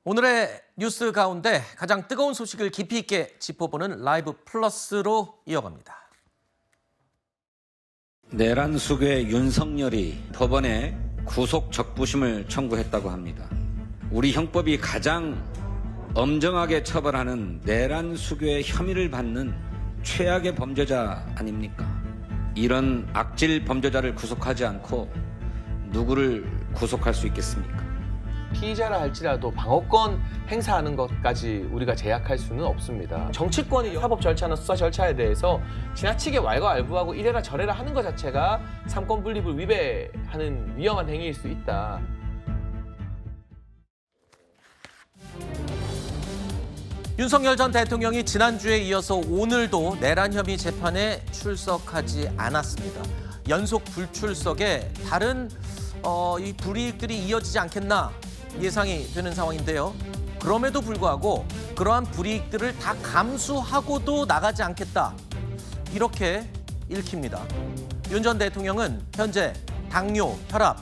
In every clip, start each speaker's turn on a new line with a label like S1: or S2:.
S1: 오늘의 뉴스 가운데 가장 뜨거운 소식을 깊이 있게 짚어보는 라이브 플러스로 이어갑니다.
S2: 내란 수괴 윤석열이 법원에 구속 적부심을 청구했다고 합니다. 우리 형법이 가장 엄정하게 처벌하는 내란 수괴 혐의를 받는 최악의 범죄자 아닙니까? 이런 악질 범죄자를 구속하지 않고 누구를 구속할 수 있겠습니까?
S3: 피의자라 할지라도 방어권 행사하는 것까지 우리가 제약할 수는 없습니다. 정치권이 사법 절차나 수사 절차에 대해서 지나치게 왈가왈부하고 이래라 저래라 하는 것 자체가 삼권 분립을 위배하는 위험한 행위일 수 있다.
S1: 윤석열 전 대통령이 지난주에 이어서 오늘도 내란 혐의 재판에 출석하지 않았습니다. 연속 불출석에 다른 이 불이익들이 이어지지 않겠나 예상이 되는 상황인데요. 그럼에도 불구하고 그러한 불이익들을 다 감수하고도 나가지 않겠다. 이렇게 읽힙니다. 윤 전 대통령은 현재 당뇨, 혈압,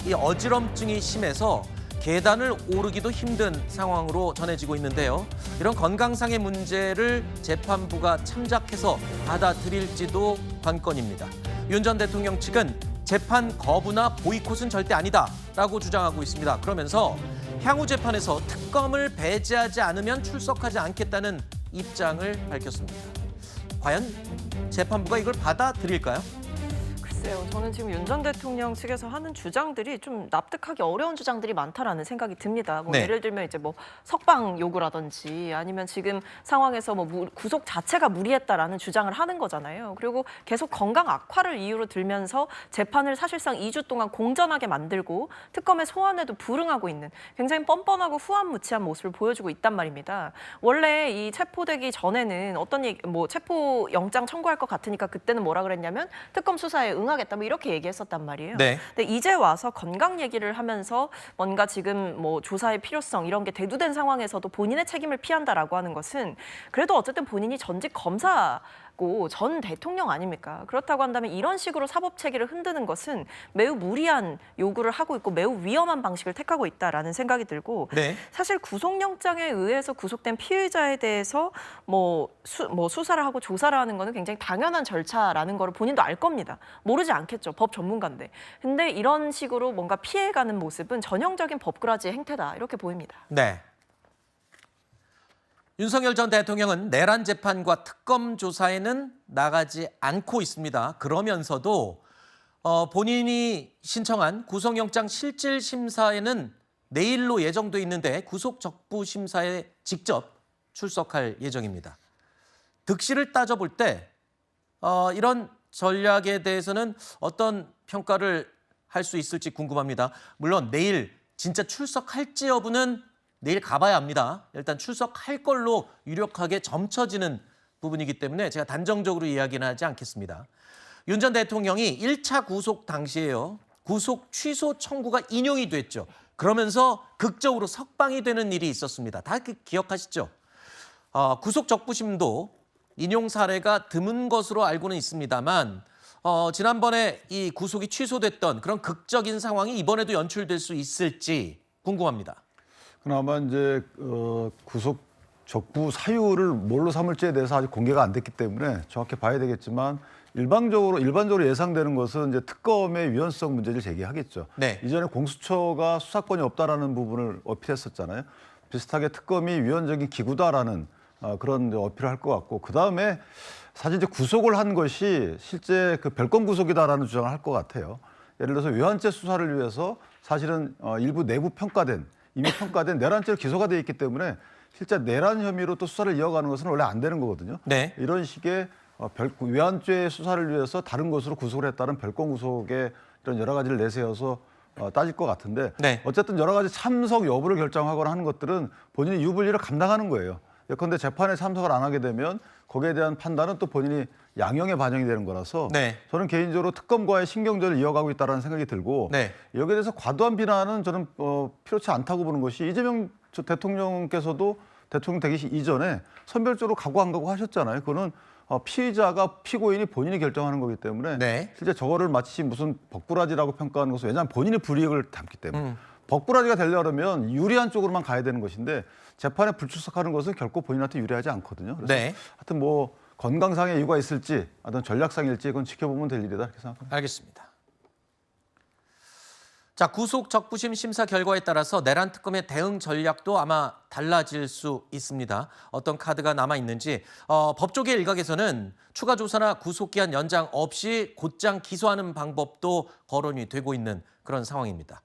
S1: 이 어지럼증이 심해서 계단을 오르기도 힘든 상황으로 전해지고 있는데요. 이런 건강상의 문제를 재판부가 참작해서 받아들일지도 관건입니다. 윤 전 대통령 측은 재판 거부나 보이콧은 절대 아니다라고 주장하고 있습니다. 그러면서 향후 재판에서 특검을 배제하지 않으면 출석하지 않겠다는 입장을 밝혔습니다. 과연 재판부가 이걸 받아들일까요?
S4: 글쎄요. 저는 지금 윤 전 대통령 측에서 하는 주장들이 좀 납득하기 어려운 주장들이 많다라는 생각이 듭니다.
S1: 네.
S4: 예를 들면 이제 석방 요구라든지 아니면 지금 상황에서 구속 자체가 무리했다라는 주장을 하는 거잖아요. 그리고 계속 건강 악화를 이유로 들면서 재판을 사실상 2주 동안 공전하게 만들고 특검의 소환에도 불응하고 있는 굉장히 뻔뻔하고 후안무치한 모습을 보여주고 있단 말입니다. 원래 이 체포되기 전에는 어떤 체포 영장 청구할 것 같으니까 그때는 뭐라 그랬냐면 특검 수사에 응하겠다 이렇게 얘기했었단 말이에요.
S1: 네.
S4: 근데 이제 와서 건강 얘기를 하면서 뭔가 지금 조사의 필요성 이런 게 대두된 상황에서도 본인의 책임을 피한다라고 하는 것은 그래도 어쨌든 본인이 전직 검사고 전 대통령 아닙니까? 그렇다고 한다면 이런 식으로 사법 체계를 흔드는 것은 매우 무리한 요구를 하고 있고 매우 위험한 방식을 택하고 있다라는 생각이 들고
S1: 네.
S4: 사실 구속영장에 의해서 구속된 피의자에 대해서 수사를 하고 조사를 하는 거는 굉장히 당연한 절차라는 거를 본인도 알 겁니다. 모르지 않겠죠. 법 전문가인데. 근데 이런 식으로 뭔가 피해가는 모습은 전형적인 법꾸라지의 행태다. 이렇게 보입니다.
S1: 네. 윤석열 전 대통령은 내란 재판과 특검 조사에는 나가지 않고 있습니다. 그러면서도 본인이 신청한 구속영장 실질 심사에는 내일로 예정돼 있는데 구속 적부 심사에 직접 출석할 예정입니다. 득실을 따져볼 때 이런 전략에 대해서는 어떤 평가를 할 수 있을지 궁금합니다. 물론 내일 진짜 출석할지 여부는 내일 가봐야 합니다. 일단 출석할 걸로 유력하게 점쳐지는 부분이기 때문에 제가 단정적으로 이야기는 하지 않겠습니다. 윤 전 대통령이 1차 구속 당시에요. 구속 취소 청구가 인용이 됐죠. 그러면서 극적으로 석방이 되는 일이 있었습니다. 다 기억하시죠? 구속 적부심도 인용 사례가 드문 것으로 알고는 있습니다만 지난번에 이 구속이 취소됐던 그런 극적인 상황이 이번에도 연출될 수 있을지 궁금합니다.
S5: 그나마 이제 구속 적부 사유를 뭘로 삼을지에 대해서 아직 공개가 안 됐기 때문에 정확히 봐야 되겠지만 일반적으로 예상되는 것은 이제 특검의 위헌성 문제를 제기하겠죠.
S1: 네.
S5: 이전에 공수처가 수사권이 없다라는 부분을 어필했었잖아요. 비슷하게 특검이 위헌적인 기구다라는 그런 어필을 할 것 같고, 그 다음에 사실 이제 구속을 한 것이 실제 그 별건 구속이다라는 주장을 할 것 같아요. 예를 들어서 외환죄 수사를 위해서 사실은 일부 내부 이미 평가된 내란죄로 기소가 돼 있기 때문에 실제 내란 혐의로 또 수사를 이어가는 것은 원래 안 되는 거거든요.
S1: 네.
S5: 이런 식의 외환죄 수사를 위해서 다른 것으로 구속을 했다는 별건 구속의 이런 여러 가지를 내세워서 따질 것 같은데,
S1: 네.
S5: 어쨌든 여러 가지 참석 여부를 결정하거나 하는 것들은 본인이 유불리를 감당하는 거예요. 예컨대 재판에 참석을 안 하게 되면 거기에 대한 판단은 또 본인이 양형에 반영이 되는 거라서
S1: 네.
S5: 저는 개인적으로 특검과의 신경전을 이어가고 있다는 생각이 들고,
S1: 네.
S5: 여기에 대해서 과도한 비난은 저는 필요치 않다고 보는 것이, 이재명 대통령께서도 대통령 되기 이전에 선별적으로 가고 안 가고 하셨잖아요. 그거는 피의자가 피고인이 본인이 결정하는 거기 때문에
S1: 네.
S5: 실제 저거를 마치 무슨 법꾸라지라고 평가하는 것은, 왜냐하면 본인의 불이익을 담기 때문에 벅부라지가 되려면 유리한 쪽으로만 가야 되는 것인데 재판에 불출석하는 것은 결코 본인한테 유리하지 않거든요. 그래서
S1: 네.
S5: 하여튼 뭐 건강상의 이유가 있을지 어떤 전략상일지 그건 지켜보면 될 일이다 이렇게 생각합니다.
S1: 알겠습니다. 자, 구속 적부심 심사 결과에 따라서 내란 특검의 대응 전략도 아마 달라질 수 있습니다. 어떤 카드가 남아 있는지 법조계 일각에서는 추가 조사나 구속기한 연장 없이 곧장 기소하는 방법도 거론이 되고 있는 그런 상황입니다.